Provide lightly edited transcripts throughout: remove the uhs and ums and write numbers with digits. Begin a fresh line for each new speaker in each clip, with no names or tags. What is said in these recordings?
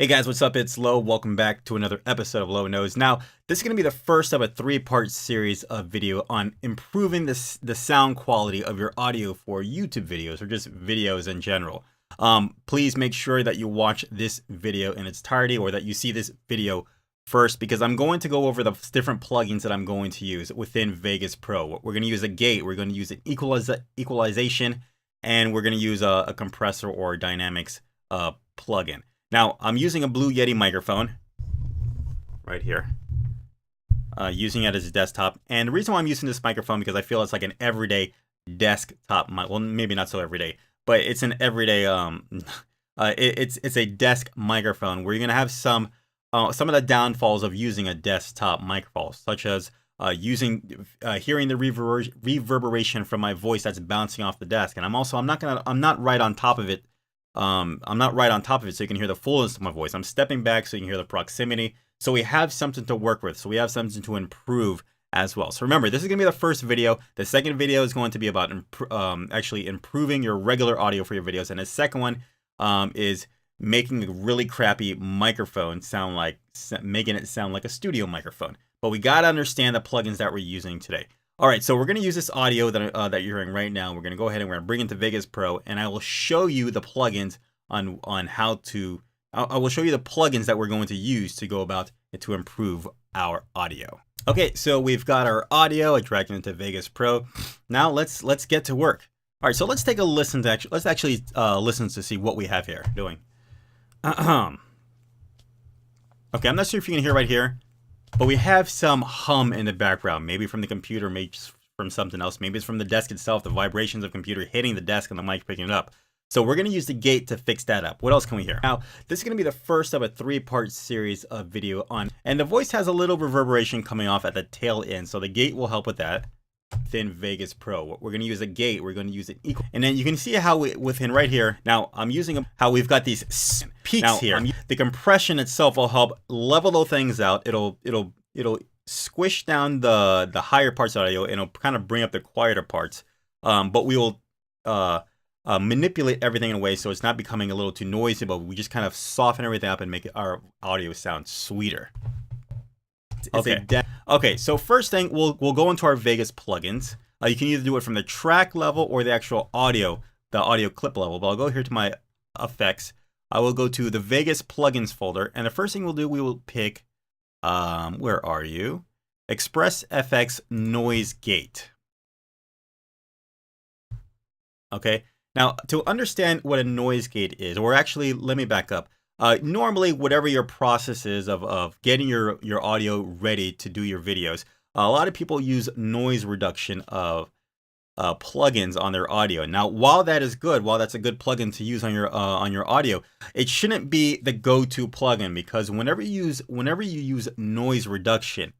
Hey guys, what's up? It's Lo. Welcome back to another episode of Lo Knows. Now, this is going to be the first of a three-part series of video on improving the sound quality of your audio for YouTube videos or just videos in general. Please make sure that you watch this video in its entirety or that you see this video first because I'm going to go over the different plugins that I'm going to use within Vegas Pro. We're going to use a gate, we're going to use an equalization, and we're going to use a compressor or dynamics plugin. Now, I'm using a Blue Yeti microphone right here, using it as a desktop. And the reason why I'm using this microphone because I feel it's like an everyday desktop mic. Well, maybe not so everyday, but it's an everyday. It's a desk microphone where you're gonna have some of the downfalls of using a desktop microphone, such as hearing the reverberation from my voice that's bouncing off the desk. And I'm not right on top of it. I'm not right on top of it so you can hear the fullness of my voice. I'm stepping back so you can hear the proximity. So we have something to work with. So we have something to improve as well. So remember, this is going to be the first video. The second video is going to be about actually improving your regular audio for your videos. And the second one is making a really crappy microphone making it sound like a studio microphone. But we got to understand the plugins that we're using today. All right, so we're going to use this audio that you're hearing right now. We're going to go ahead and we're going to bring it into Vegas Pro, and I will show you the plugins on how to. I will show you the plugins that we're going to use to go about it to improve our audio. Okay, so we've got our audio. I dragged it into Vegas Pro. Now let's get to work. All right, so let's take a listen to let's actually listen to see what we have here doing. Okay, I'm not sure if you can hear right here. But we have some hum in the background, maybe from the computer, maybe from something else. Maybe it's from the desk itself, the vibrations of the computer hitting the desk and the mic picking it up. So we're going to use the gate to fix that up. What else can we hear? Now, this is going to be the first of a three-part series of video on, and the voice has a little reverberation coming off at the tail end. So the gate will help with that. Within Vegas Pro, we're going to use a gate. We're going to use an equal, and then you can see how within right here. Now I'm using how we've got these peaks here. The compression itself will help level those things out. It'll squish down the higher parts of the audio, and it'll kind of bring up the quieter parts. But we will manipulate everything in a way so it's not becoming a little too noisy. But we just kind of soften everything up and make our audio sound sweeter. Okay, so first thing, we'll go into our Vegas plugins. You can either do it from the track level or the actual audio, the audio clip level. But I'll go here to my effects. I will go to the Vegas plugins folder, and the first thing we'll do, we will pick, where are you? Express FX Noise Gate. Okay, now to understand what a noise gate is, or actually, let me back up. Normally, whatever your process is of getting your audio ready to do your videos, a lot of people use noise reduction of plugins on their audio. Now, while that is good, while that's a good plugin to use on your audio, it shouldn't be the go-to plugin because whenever you use noise reduction,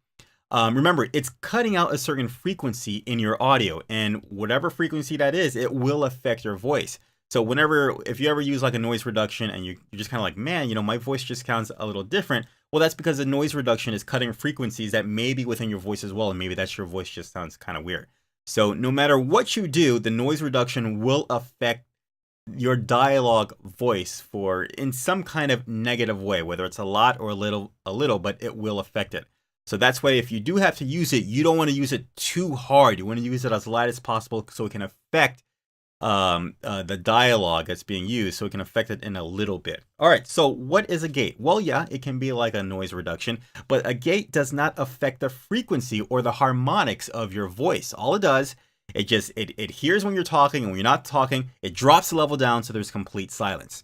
remember it's cutting out a certain frequency in your audio, and whatever frequency that is, it will affect your voice. So if you ever use like a noise reduction and you're just kind of like, man, my voice just sounds a little different. Well, that's because the noise reduction is cutting frequencies that may be within your voice as well. And maybe that's your voice just sounds kind of weird. So no matter what you do, the noise reduction will affect your dialogue voice in some kind of negative way, whether it's a lot or a little, but it will affect it. So that's why if you do have to use it, you don't want to use it too hard. You want to use it as light as possible so it can affect the dialogue that's being used, so it can affect it in a little bit. All right, so what is a gate? Well, yeah, it can be like a noise reduction, but a gate does not affect the frequency or the harmonics of your voice. All it does, it hears when you're talking, and when you're not talking, it drops the level down so there's complete silence.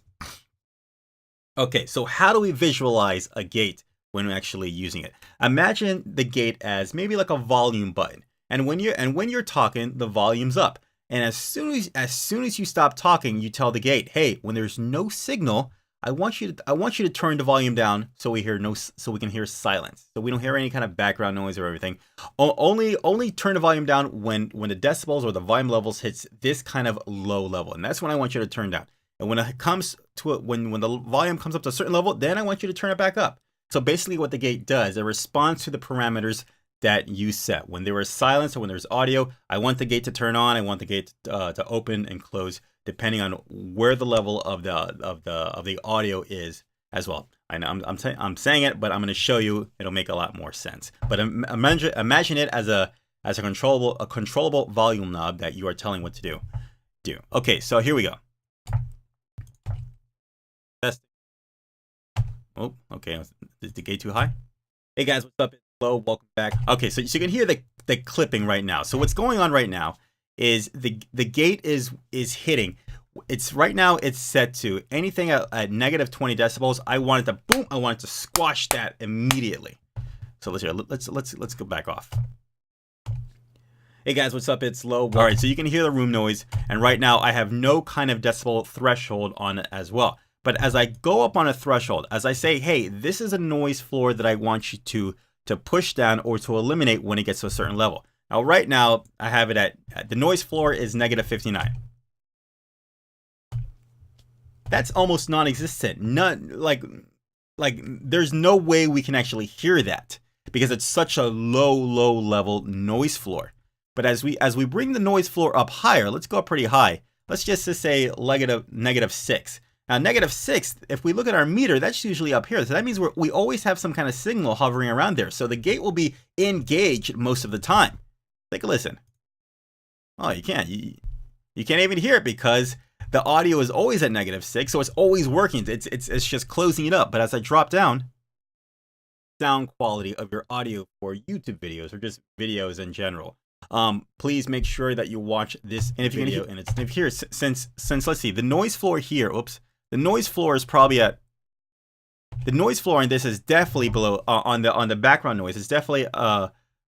Okay, so how do we visualize a gate when we're actually using it? Imagine the gate as maybe like a volume button, and when you're talking, the volume's up. And as soon as you stop talking, you tell the gate, "Hey, when there's no signal, I want you to turn the volume down so we can hear silence. So we don't hear any kind of background noise or everything. Only turn the volume down when the decibels or the volume levels hits this kind of low level, and that's when I want you to turn down. And when it comes to when the volume comes up to a certain level, then I want you to turn it back up." So basically, what the gate does, it responds to the parameters that you set. When there is silence or when there's audio, I want the gate to turn on. I want the gate to open and close depending on where the level of the audio is as well. I know I'm saying it, but I'm going to show you. It'll make a lot more sense. But imagine it as a controllable volume knob that you are telling what to do. Okay, so here we go. Test. Oh, okay. Is the gate too high? Hey guys, what's up? It's Flo. Welcome back. Okay, so you can hear the clipping right now. So what's going on right now is the gate is hitting. It's right now it's set to anything at negative 20 decibels. I want it to boom. I want it to squash that immediately. So let's go back off. Hey guys, what's up? It's Lo. All right, so you can hear the room noise, and right now I have no kind of decibel threshold on it as well. But as I go up on a threshold, as I say, hey, this is a noise floor that I want you to push down or to eliminate when it gets to a certain level. Now, right now, I have it at the noise floor is negative 59. That's almost non-existent. None, like there's no way we can actually hear that because it's such a low level noise floor. But as we bring the noise floor up higher, let's go up pretty high. Let's just say negative 6. Now, negative 6, if we look at our meter, that's usually up here. So that means we always have some kind of signal hovering around there. So the gate will be engaged most of the time. Take a listen. Oh, you can't. You can't even hear it because the audio is always at negative 6, so it's always working. It's just closing it up. But as I drop down, sound quality of your audio for YouTube videos or just videos in general. Please make sure that you watch this video in its here. Since let's see, the noise floor here. Oops, the noise floor is probably at. The noise floor on this is definitely below on the background noise. It's definitely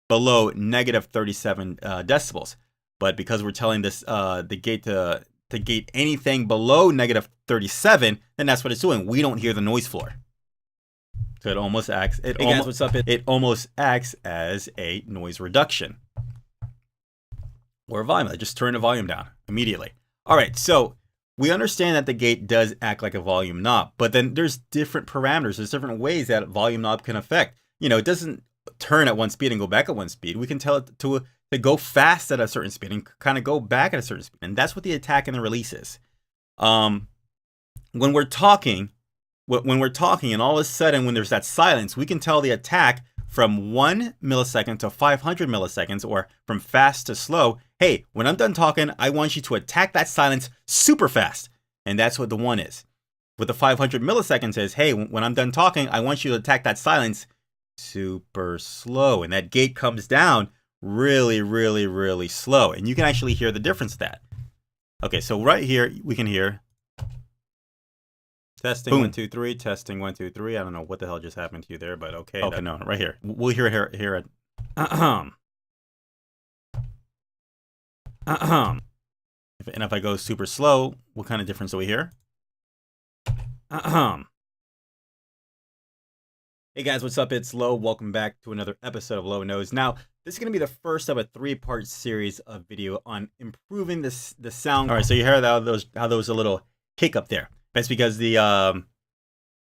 below negative 37 decibels. But because we're telling this the gate to gate anything below negative 37, then that's what it's doing. We don't hear the noise floor. So it almost acts. It almost acts as a noise reduction. Or volume. I just turn the volume down immediately. All right, so we understand that the gate does act like a volume knob, but then there's different parameters. There's different ways that a volume knob can affect. You know, it doesn't turn at one speed and go back at one speed. We can tell it to go fast at a certain speed and kind of go back at a certain speed, and that's what the attack and the release is. When we're talking, and all of a sudden when there's that silence, we can tell the attack from 1 millisecond to 500 milliseconds, or from fast to slow. Hey, when I'm done talking, I want you to attack that silence super fast. And that's what the 1 is. What the 500 milliseconds is, hey, when I'm done talking, I want you to attack that silence super slow. And that gate comes down really slow. And you can actually hear the difference of that. Okay, so right here, we can hear testing. Boom. 1 2 3. Testing 1 2 3. I don't know what the hell just happened to you there, but okay. Okay, no, right here. We'll hear it. And if I go super slow, what kind of difference do we hear? Hey guys, what's up? It's Lo. Welcome back to another episode of Lo Knows. Now, this is going to be the first of a 3-part series of video on improving the sound. All right, so you heard how there was a little hiccup there. That's because the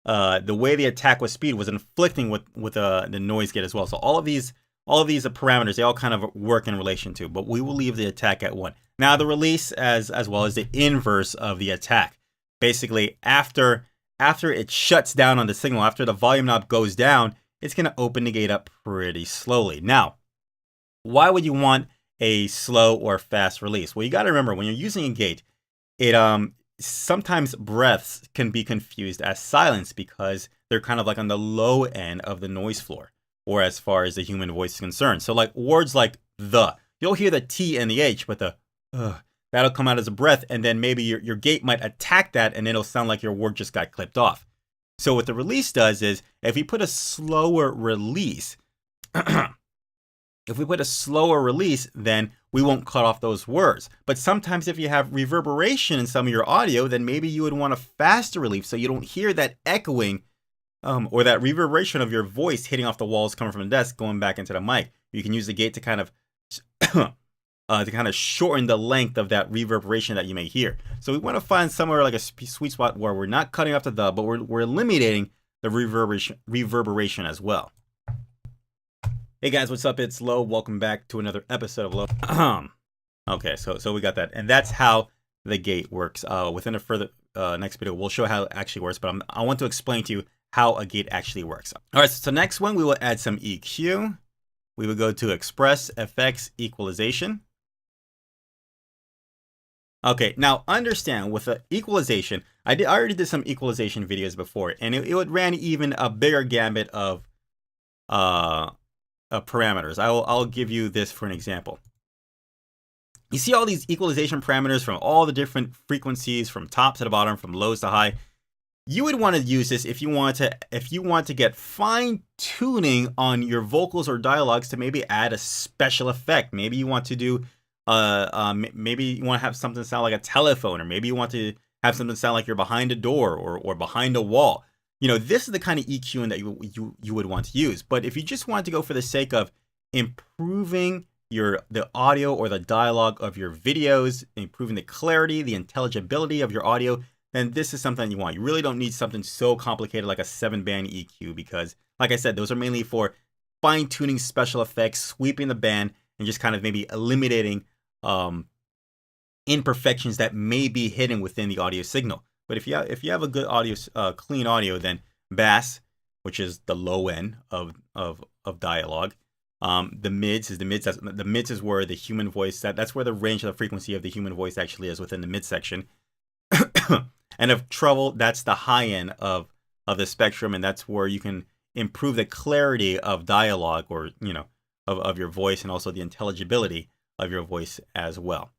way the attack with speed was inflicting with the noise gate as well. So all of these parameters, they all kind of work in relation to, but we will leave the attack at 1. Now the release as well as the inverse of the attack. Basically, after it shuts down on the signal, after the volume knob goes down, it's going to open the gate up pretty slowly. Now, why would you want a slow or fast release? Well, you got to remember when you're using a gate, it sometimes breaths can be confused as silence because they're kind of like on the low end of the noise floor, or as far as the human voice is concerned. So like words like the, you'll hear the T and the H, but the that'll come out as a breath, and then maybe your gate might attack that, and it'll sound like your word just got clipped off. So what the release does is, if we put a slower release, then we won't cut off those words. But sometimes if you have reverberation in some of your audio, then maybe you would want a faster release so you don't hear that echoing or that reverberation of your voice hitting off the walls coming from the desk going back into the mic. You can use the gate to kind of shorten the length of that reverberation that you may hear. So we want to find somewhere like a sweet spot where we're not cutting off the but we're eliminating the reverberation as well. Hey guys, what's up? It's Lo. Welcome back to another episode of Lo. Okay, so we got that, and that's how the gate works. Within a next video, we'll show how it actually works. But I want to explain to you how a gate actually works. All right, so next one, we will add some EQ. We will go to Express FX Equalization. Okay, now understand with the equalization, I already did some equalization videos before, and it would ran even a bigger gambit of parameters. I'll give you this for an example. You see all these equalization parameters from all the different frequencies, from top to the bottom, from lows to high. You would want to use this if you want to get fine tuning on your vocals or dialogues to maybe add a special effect. Maybe you want to do maybe you want to have something sound like a telephone, or maybe you want to have something sound like you're behind a door or behind a wall. You know, this is the kind of EQing that you would want to use. But if you just want to go for the sake of improving the audio or the dialogue of your videos, improving the clarity, the intelligibility of your audio, then this is something you want. You really don't need something so complicated like a 7-band EQ, because, like I said, those are mainly for fine-tuning special effects, sweeping the band, and just kind of maybe eliminating imperfections that may be hidden within the audio signal. But if you have a good audio, clean audio, then bass, which is the low end of dialogue. The mids is where the human voice, that's where the range of the frequency of the human voice actually is, within the midsection. And of treble, that's the high end of the spectrum, and that's where you can improve the clarity of dialogue, or of your voice, and also the intelligibility of your voice as well.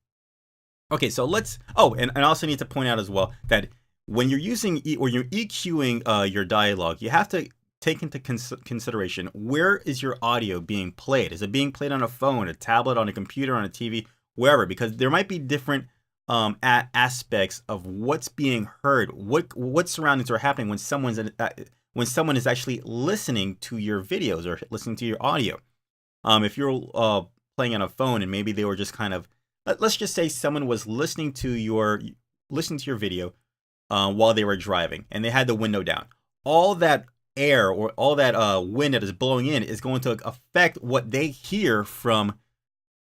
Okay, so let's. Oh, and I also need to point out as well that when you're using or you're EQing your dialogue, you have to take into consideration, where is your audio being played? Is it being played on a phone, a tablet, on a computer, on a TV, wherever? Because there might be different aspects of what's being heard, what surroundings are happening when someone is actually listening to your videos or listening to your audio. If you're playing on a phone and maybe they were just kind of, let's just say someone was listening to your video while they were driving, and they had the window down. All that air or all that wind that is blowing in is going to affect what they hear from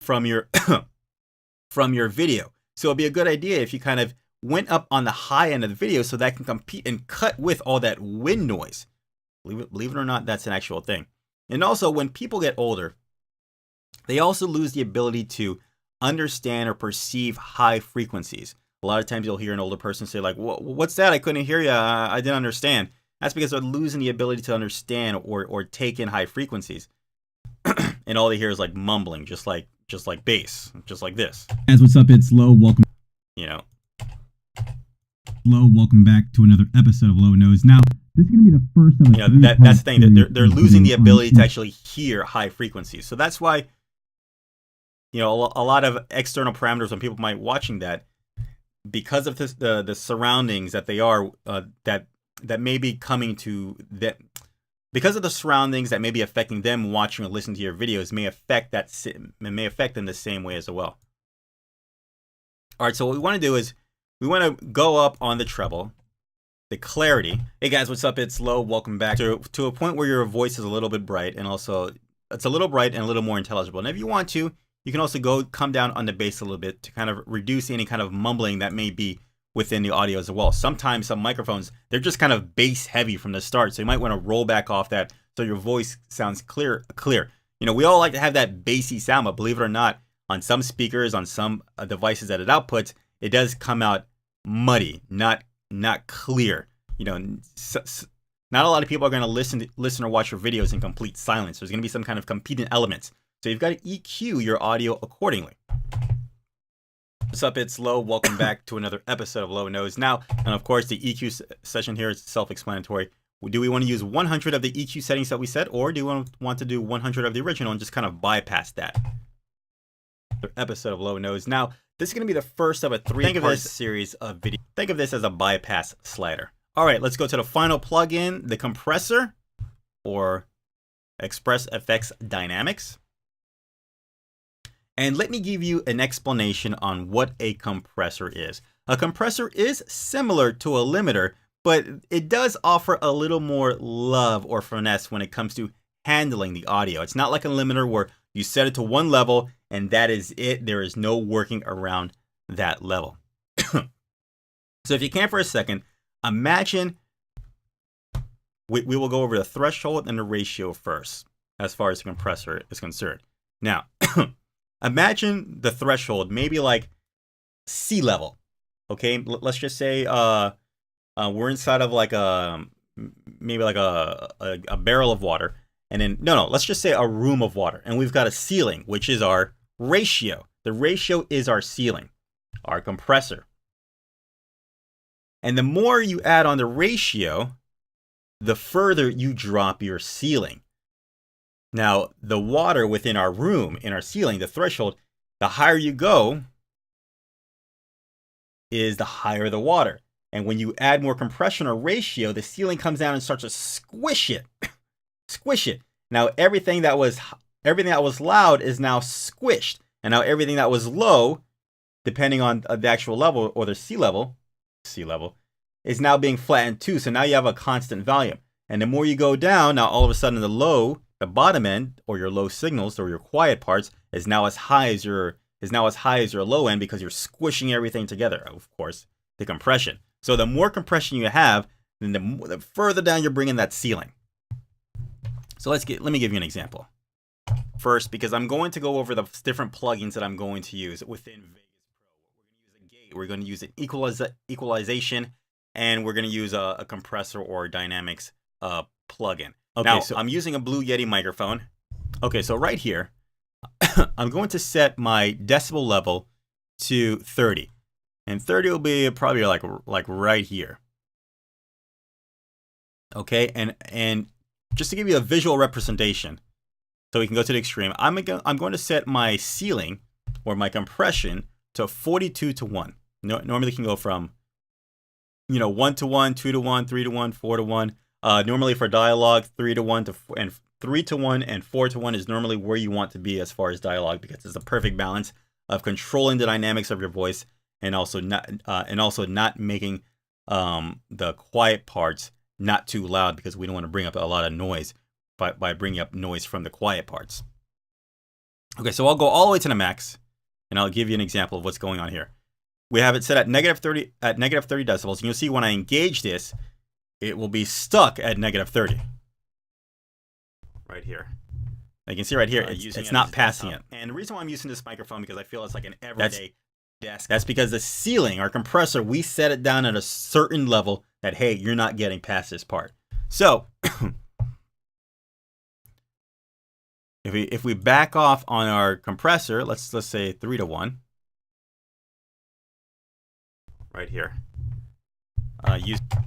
your from your video. So it'd be a good idea if you kind of went up on the high end of the video, so that can compete and cut with all that wind noise. Believe it or not, that's an actual thing. And also, when people get older, they also lose the ability to understand or perceive high frequencies. A lot of times you'll hear an older person say like, what's that? I couldn't hear you. I didn't understand. That's because they're losing the ability to understand or take in high frequencies. And all they hear is like mumbling, just like bass, just like this.
Guys, what's up? It's Lo. Welcome. Lo, welcome back to another episode of Lo Knows. Now, this is going to be the first of a
that's the thing. They're losing the ability to actually hear high frequencies. So that's why, a lot of external parameters, when people might be watching that, because of this, the surroundings that they are, that may be coming to that, because of the surroundings that may be affecting them watching or listening to your videos, may affect them the same way as well. All right, so what we want to do is we want to go up on the treble, the clarity. Hey guys, what's up? It's Lo. Welcome back to a point where your voice is a little bit bright, and also it's a little bright and a little more intelligible. And if you want to, you can also come down on the bass a little bit to kind of reduce any kind of mumbling that may be within the audio as well. Sometimes some microphones, they're just kind of bass heavy from the start, so you might want to roll back off that so your voice sounds clear. We all like to have that bassy sound, but believe it or not, on some speakers, on some devices that it outputs, it does come out muddy, not clear. Not a lot of people are going to listen or watch your videos in complete silence. There's going to be some kind of competing elements, so you've got to EQ your audio accordingly. What's up? It's Lo. Welcome back to another episode of Lo Knows. Now, and of course, the EQ session here is self-explanatory. Do we want to use 100 of the EQ settings that we set, or do we want to do 100 of the original and just kind of bypass that? Episode of Lo Knows. Now, this is going to be the first of a 3-part series of video. Think of this as a bypass slider. All right, let's go to the final plugin, the compressor, or Express FX Dynamics. And let me give you an explanation on what a compressor is. A compressor is similar to a limiter, but it does offer a little more love or finesse when it comes to handling the audio. It's not like a limiter where you set it to one level and that is it. There is no working around that level. So if you can for a second, imagine we will go over the threshold and the ratio first as far as the compressor is concerned. Now, imagine the threshold, maybe like sea level. Okay, let's just say we're inside of like maybe like a barrel of water, and then no, let's just say a room of water, and we've got a ceiling, which is our ratio. The ratio is our ceiling, our compressor. And the more you add on the ratio, the further you drop your ceiling. Now, the water within our room, in our ceiling, the threshold, the higher you go is the higher the water. And when you add more compression or ratio, the ceiling comes down and starts to squish it. Squish it. Now, everything that was loud is now squished. And now everything that was low, depending on the actual level or the sea level, is now being flattened too. So now you have a constant volume. And the more you go down, now all of a sudden the bottom end, or your low signals or your quiet parts, is now as high as your low end, because you're squishing everything together. Of course, the compression. So the more compression you have, then the further down you're bringing that ceiling. So let me give you an example first, because I'm going to go over the different plugins that I'm going to use within Vegas Pro. We're going to use a gate, we're going to use an equalization, and we're going to use a compressor or dynamics plugin. Okay, now, so I'm using a Blue Yeti microphone. Okay, so right here, I'm going to set my decibel level to 30. And 30 will be probably like right here. Okay, and just to give you a visual representation, so we can go to the extreme, I'm going to set my ceiling or my compression to 42 to 1. Normally it can go from 1 to 1, 2 to 1, 3 to 1, 4 to 1. Normally for dialogue, 3 to 1 and 3 to 1 and 4 to 1 is normally where you want to be as far as dialogue, because it's the perfect balance of controlling the dynamics of your voice and also not making the quiet parts not too loud, because we don't want to bring up a lot of noise by bringing up noise from the quiet parts. Okay, so I'll go all the way to the max, and I'll give you an example of what's going on here. We have it set at negative 30 decibels. And you'll see when I engage this, it will be stuck at negative 30. Right here. You can see right here, it's not passing it. And the reason why I'm using this microphone, because I feel it's like an everyday desk. That's because the ceiling, our compressor, we set it down at a certain level that, hey, you're not getting past this part. So if we back off on our compressor, let's say 3 to 1. Right here.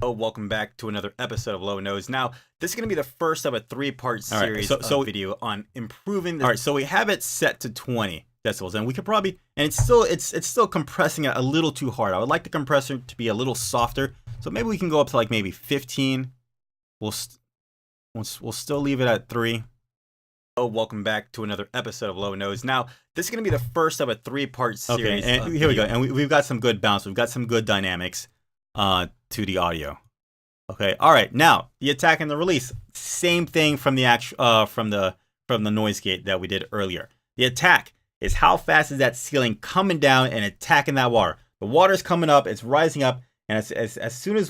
Welcome back to another episode of Low Nose. Now, this is going to be the first of a 3-part series of video on improving the... All right, so we have it set to 20 decibels, and we could probably... And it's still compressing it a little too hard. I would like the compressor to be a little softer, so maybe we can go up to like maybe 15. We'll still leave it at 3. Welcome back to another episode of Low Nose. Now, this is going to be the first of a 3-part series. Okay, and here we go. And we've got some good bounce. We've got some good dynamics to the audio. Okay, all right. Now, the attack and the release. Same thing from the from the noise gate that we did earlier. The attack is how fast is that ceiling coming down and attacking that water. The water's coming up, it's rising up, and as soon as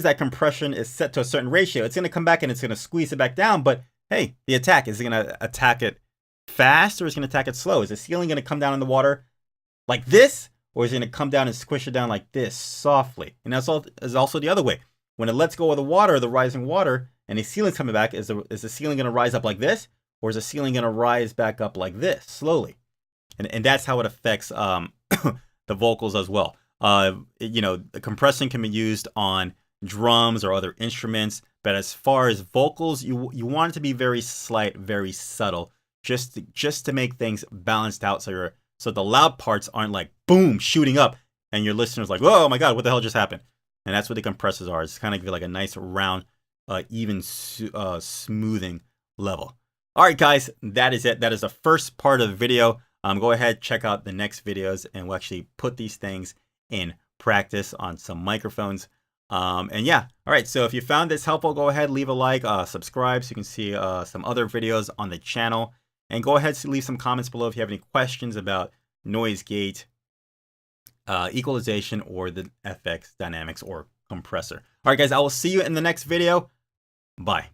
that compression is set to a certain ratio, it's going to come back and it's going to squeeze it back down. But hey, the attack, is it going to attack it fast, or is it going to attack it slow? Is the ceiling going to come down in the water like this, or is it going to come down and squish it down like this softly? And that's also the other way. When it lets go of the water, the rising water, and the ceiling's coming back, is the ceiling going to rise up like this, or is the ceiling going to rise back up like this slowly? And that's how it affects the vocals as well. The compression can be used on drums or other instruments, but as far as vocals, you want it to be very slight, very subtle, just to make things balanced out, so the loud parts aren't like boom shooting up and your listeners like, oh my god, what the hell just happened? And that's what the compressors are. It's kind of like a nice round, even smoothing level. All right, guys, that is it. That is the first part of the video. Go ahead, check out the next videos, and we'll actually put these things in practice on some microphones. And yeah, all right, so if you found this helpful, go ahead, leave a like, subscribe so you can see some other videos on the channel, and go ahead to leave some comments below if you have any questions about noise gate equalization or the FX dynamics or compressor. All right, guys, I will see you in the next video. Bye.